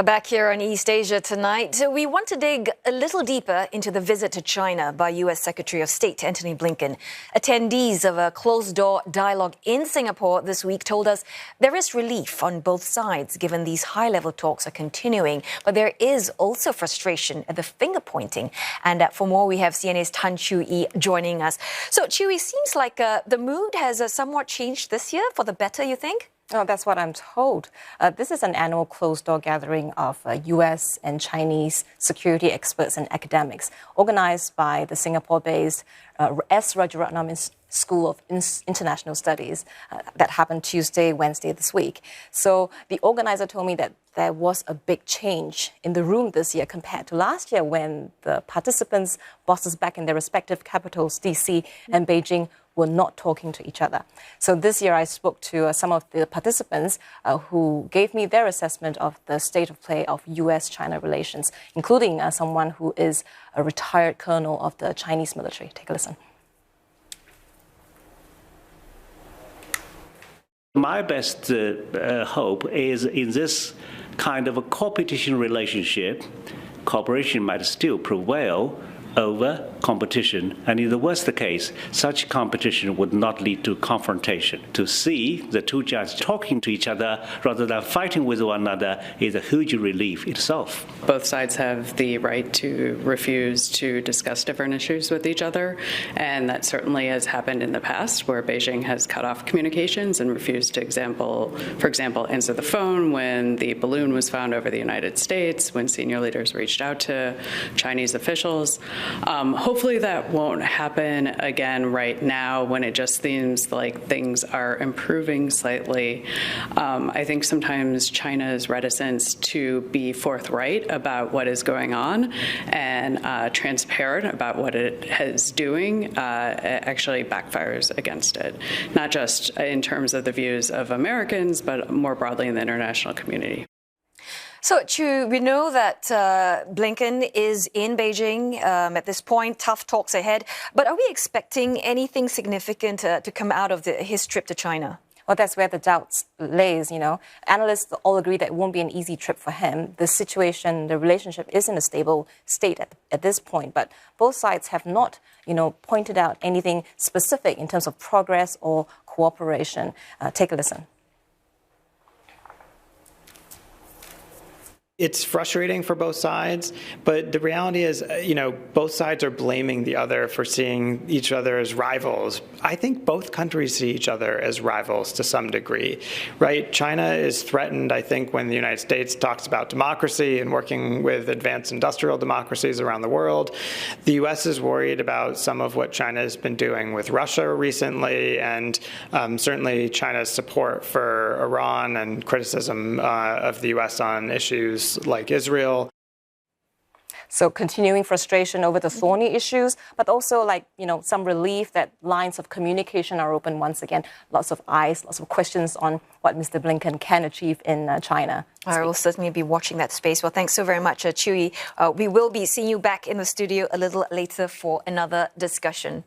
Back here on East Asia tonight, we want to dig a little deeper into the visit to China by U.S. Secretary of State Antony Blinken. Attendees of a closed-door dialogue in Singapore this week told us there is relief on both sides given these high-level talks are continuing, but there is also frustration at the finger-pointing. And for more, we have CNA's Tan Chew-Yi joining us. So, Chew-Yi, seems like the mood has somewhat changed this year for the better, you think? Oh, that's what I'm told. This is an annual closed-door gathering of U.S. and Chinese security experts and academics, organized by the Singapore-based S. Rajaratnam School of International Studies. That happened Tuesday, Wednesday this week. So the organizer told me that there was a big change in the room this year compared to last year when the participants, bosses back in their respective capitals, D.C. and Beijing, were not talking to each other. So this year I spoke to some of the participants who gave me their assessment of the state of play of U.S.-China relations, including someone who is a retired colonel of the Chinese military. Take a listen. My best hope is in this kind of a competition relationship, cooperation might still prevail over competition, and in the worst case, such competition would not lead to confrontation. To see the two giants talking to each other rather than fighting with one another is a huge relief itself. Both sides have the right to refuse to discuss different issues with each other, and that certainly has happened in the past where Beijing has cut off communications and refused to, for example, answer the phone when the balloon was found over the United States, when senior leaders reached out to Chinese officials. Hopefully that won't happen again right now when it just seems like things are improving slightly. I think sometimes China's reticence to be forthright about what is going on and transparent about what it is doing actually backfires against it, not just in terms of the views of Americans, but more broadly in the international community. So, Chu, we know that Blinken is in Beijing at this point, tough talks ahead. But are we expecting anything significant to come out of his trip to China? Well, that's where the doubts lays, Analysts all agree that it won't be an easy trip for him. The situation, the relationship is in a stable state at this point. But both sides have not, pointed out anything specific in terms of progress or cooperation. Take a listen. It's frustrating for both sides, but the reality is, both sides are blaming the other for seeing each other as rivals. I think both countries see each other as rivals to some degree, right? China is threatened, I think, when the United States talks about democracy and working with advanced industrial democracies around the world. The U.S. is worried about some of what China has been doing with Russia recently, and certainly China's support for Iran and criticism of the U.S. on issues like Israel. So continuing frustration over the thorny issues, but also some relief that lines of communication are open once again. Lots of eyes, lots of questions on what Mr. Blinken can achieve in China. I will certainly be watching that space. Well, thanks so very much, Chew-Yi. We will be seeing you back in the studio a little later for another discussion.